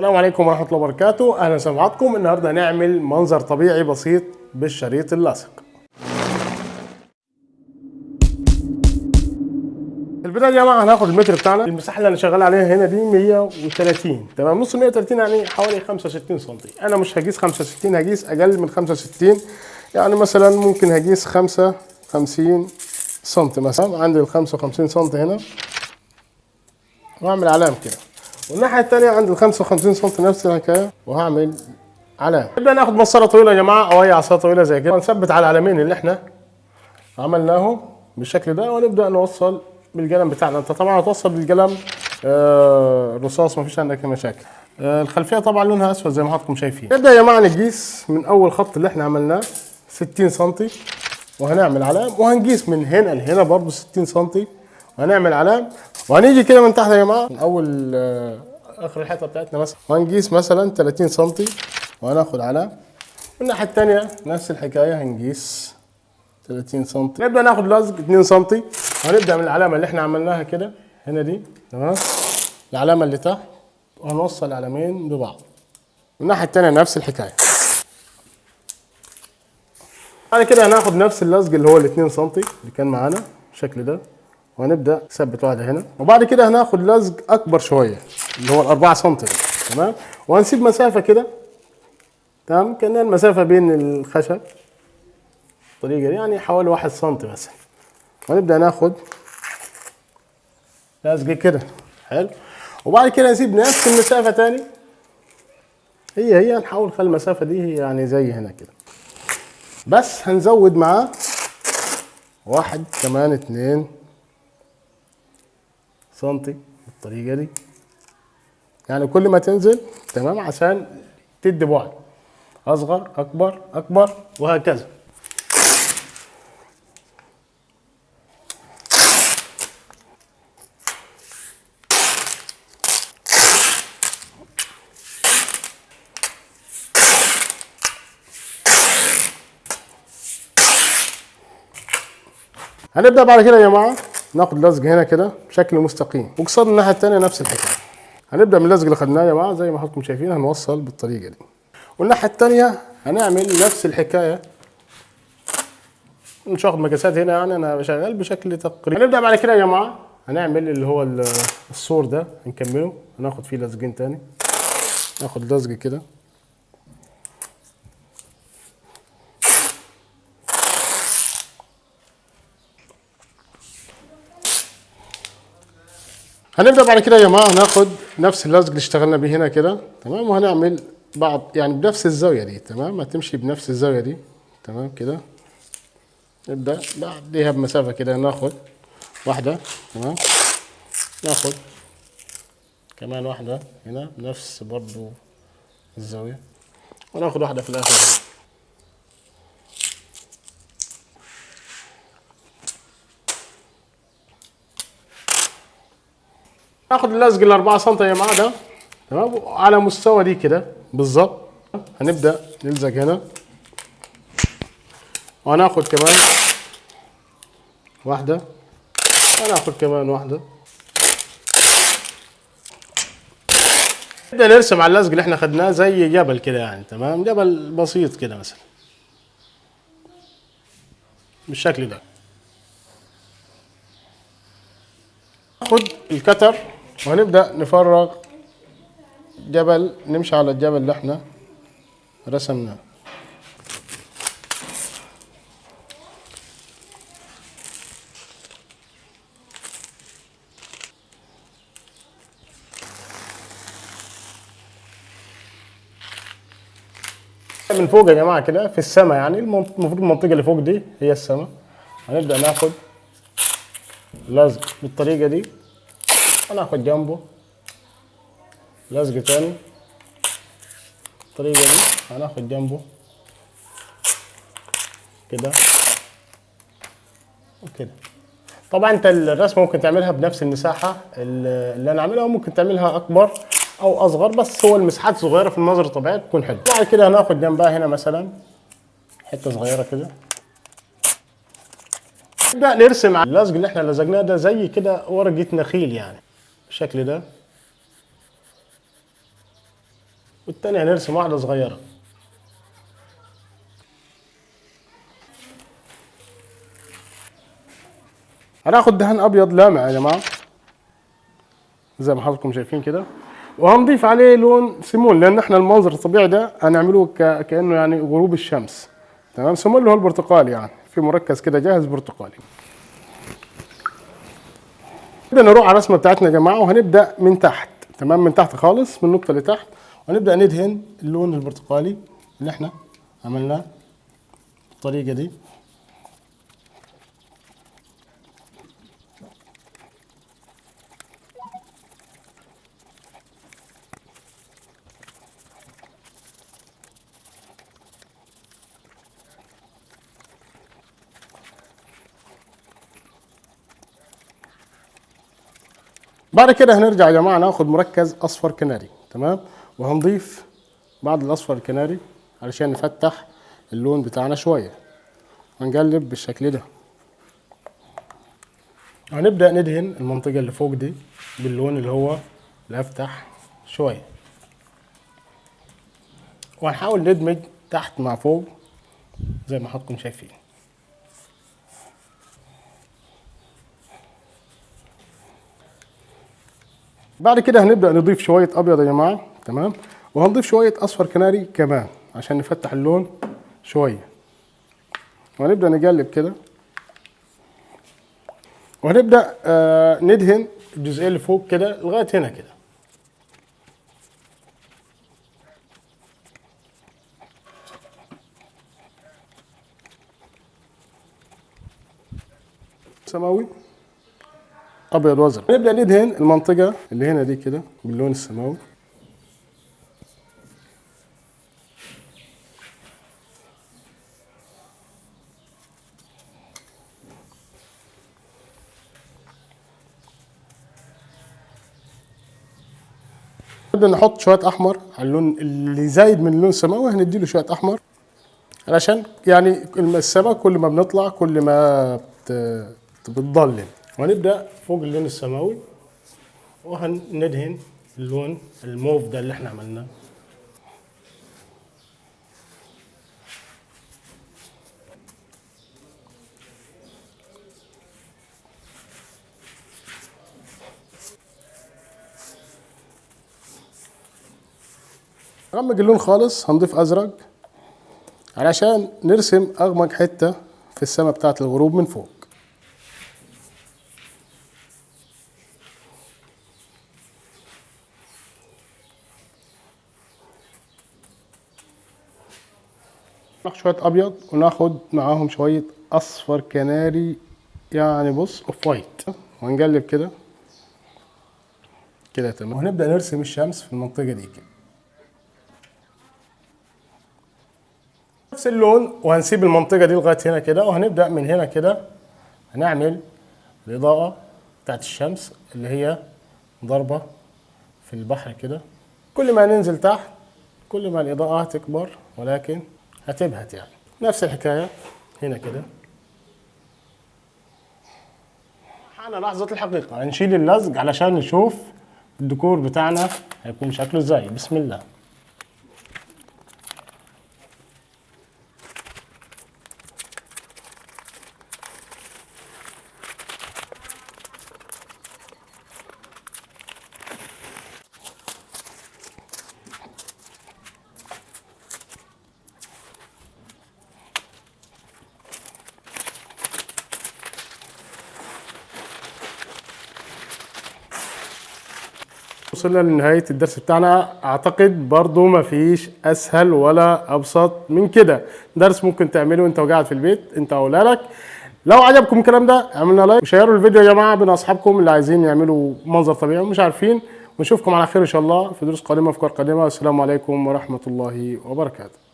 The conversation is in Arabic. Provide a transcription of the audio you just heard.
السلام عليكم ورحمة الله وبركاته. أهلا وسهلا بحضراتكم. النهاردة هنعمل منظر طبيعي بسيط بالشريط اللاصق. في البداية يا جماعة هناخد المتر بتاعنا، المساحة اللي أنا شغال عليها هنا دي 130 تمام، نص 130 يعني حوالي 65 سم. أنا مش هقيس 65، هقيس أقل من 65، يعني مثلا ممكن هقيس 55 سم مثلا. عندي ال 55 سم هنا وأعمل علامة كده، والناحية التانية عند ال 55 سم نفس الحكاية وهعمل علامة. نبدأ ناخد مسطرة طويلة يا جماعة أو أي عصاية طويلة زي كده، ونثبت على العلامين اللي احنا عملناهم بالشكل ده، ونبدأ نوصل بالقلم بتاعنا. انت طبعا هتوصل بالقلم الرصاص، مفيش عندك مشاكل. الخلفية طبعا لونها أسود زي ما حضراتكم شايفين. نبدأ يا جماعة نقيس من أول خط اللي احنا عملناه 60 سم، وهنعمل علامة، وهنقيس من هنا لهنا برضه 60 سم وهنعمل علامة، وهنيجي كده من تحت يا جماعة من أول اخر الحيطه بتاعتنا مثلا، وهنقيس مثلا 30 سم وهناخد علامه. الناحيه الثانيه نفس الحكايه، هنقيس 30 سم. نبدا ناخد لزق 2 سم، وهنبدا من العلامه اللي احنا عملناها كده هنا دي تمام، العلامه اللي تحت، وهنوصل العلامين ببعض. الناحيه الثانيه نفس الحكايه. بعد كده هناخد نفس اللزق اللي هو ال 2 سم اللي كان معانا بالشكل ده، وهنبدا نثبت واحده هنا، وبعد كده هناخد لزق اكبر شويه اللي هو ال 4 سم تمام، وهنسيب مسافه كده تمام، كان المسافه بين الخشب الطريقه دي يعني حوالي 1 سم مثلا، وهنبدا ناخد لزق كده حلو، وبعد كده نسيب نفس المسافه تاني، هي نحاول نخلي المسافه دي هي يعني زي هنا كده، بس هنزود معاه واحد كمان 2 سنتي بالطريقه دي، يعني كل ما تنزل تمام عشان تدي بعد اصغر اكبر اكبر وهكذا. هنبدا بعد كده يا جماعه ناخد لزق هنا كده بشكل مستقيم، وقصاد الناحيه الثانيه نفس الحكايه. هنبدا من اللزق اللي خدناه يا جماعه زي ما حضراتكم شايفين، هنوصل بالطريقه دي، والناحيه الثانيه هنعمل نفس الحكايه، مش هاخد مقاسات هنا يعني انا شغال بشكل تقريبي. هنبدا بعد كده يا جماعه هنعمل اللي هو السور ده، هنكمله، هناخد فيه لزقين تاني، ناخد لزق كده هنبدا بعد كده يا جماعه ناخد نفس اللزق اللي اشتغلنا بيه هنا كده تمام، وهنعمل بعض يعني بنفس الزاويه دي تمام، هتمشي بنفس الزاويه دي تمام كده. نبدا بعديها بمسافه كده ناخد واحده تمام، ناخد كمان واحده هنا بنفس برضو الزاويه، وناخد واحده في الاخر. ناخد اللزق ال 4 سم يا جماعه ده تمام، على مستوى دي كده بالظبط. هنبدا نلزق هنا، وهناخد كمان واحده، هناخد كمان واحده، نبدا نرسم على اللزق اللي احنا خدناه زي جبل كده يعني تمام، جبل بسيط كده مثلا بالشكل ده. ناخد الكتر وهنبدا نفرغ جبل، نمشي على الجبل اللي احنا رسمناه. من فوق يا جماعه كده في السماء، يعني المفروض المنطقه اللي فوق دي هي السماء. هنبدا ناخد لزق بالطريقه دي، هناخد جنبه لزق تاني بالطريقه دي، هناخد جنبه كده وكده. طبعا انت الرسمه ممكن تعملها بنفس المساحه اللي انا عاملها، وممكن تعملها اكبر او اصغر، بس هو المساحات صغيره في المنظر الطبيعي تكون حلوه. بعد كده هناخد جنبها هنا مثلا حته صغيره كده، نبدا نرسم على اللزق اللي احنا لزقناه ده زي كده ورقه نخيل يعني بالشكل ده. والتانية هنرسم واحدة صغيرة. هناخد دهان ابيض لامع يا جماعة زي ما حضراتكم شايفين كده، وهنضيف عليه لون سيمون، لان احنا المنظر الطبيعي ده هنعمله كانه يعني غروب الشمس. تمام. سيمون اللي هو البرتقالي، يعني في مركز كده جاهز برتقالي. نبدا نروح على الرسمه بتاعتنا يا جماعه، وهنبدا من تحت. تمام، من تحت خالص، من النقطه اللي تحت، وهنبدا ندهن اللون البرتقالي اللي احنا عملناه بالطريقه دي. بعد كده هنرجع يا جماعه ناخد مركز اصفر كناري. تمام. وهنضيف بعض الاصفر الكناري علشان نفتح اللون بتاعنا شويه، هنقلب بالشكل ده. هنبدا ندهن المنطقه اللي فوق دي باللون اللي هو الافتح شويه، وهنحاول ندمج تحت مع فوق زي ما حضراتكم شايفين. بعد كده هنبدأ نضيف شوية أبيض يا جماعة. تمام. وهنضيف شوية أصفر كناري كمان عشان نفتح اللون شوية، وهنبدأ نقلب كده، وهنبدأ ندهن الجزئية اللي فوق كده لغاية هنا كده. سماوي أبيض وأزرق. نبدأ ندهن المنطقة اللي هنا دي كده باللون السماوي. نبدأ نحط شوية أحمر على اللون اللي زايد من اللون السماوي، هنديله شوية أحمر علشان يعني السما كل ما بنطلع كل ما بتضلم. وهنبدأ فوق اللون السماوي وهندهن اللون الموف ده اللي احنا عملناه. نغمق اللون خالص، هنضيف ازرق علشان نرسم اغمق حته في السماء بتاعه الغروب من فوق. ناخد شويه ابيض وناخد معاهم شويه اصفر كناري، يعني بص اوف وايت، وهنقلب كده كده. تمام. وهنبدا نرسم الشمس في المنطقه دي كده نفس اللون، وهنسيب المنطقه دي لغايه هنا كده، وهنبدا من هنا كده هنعمل الاضاءه بتاعت الشمس اللي هي ضربه في البحر كده. كل ما ننزل تحت كل ما الاضاءه هتكبر، ولكن هتبهت يعني. نفس الحكايه هنا كده. حان لحظه الحقيقه، هنشيل اللزق علشان نشوف الديكور بتاعنا هيكون شكله ازاي. بسم الله. وصلنا لنهاية الدرس بتاعنا. اعتقد برضو مفيش اسهل ولا ابسط من كده. درس ممكن تعمله انت وقاعد في البيت انت واولادك. لو عجبكم الكلام ده اعملنا لايك وشيروا الفيديو يا جماعة بين اصحابكم اللي عايزين يعملوا منظر طبيعي ومش عارفين. ونشوفكم على خير ان شاء الله في دروس قادمة، افكار قادمة. السلام عليكم ورحمة الله وبركاته.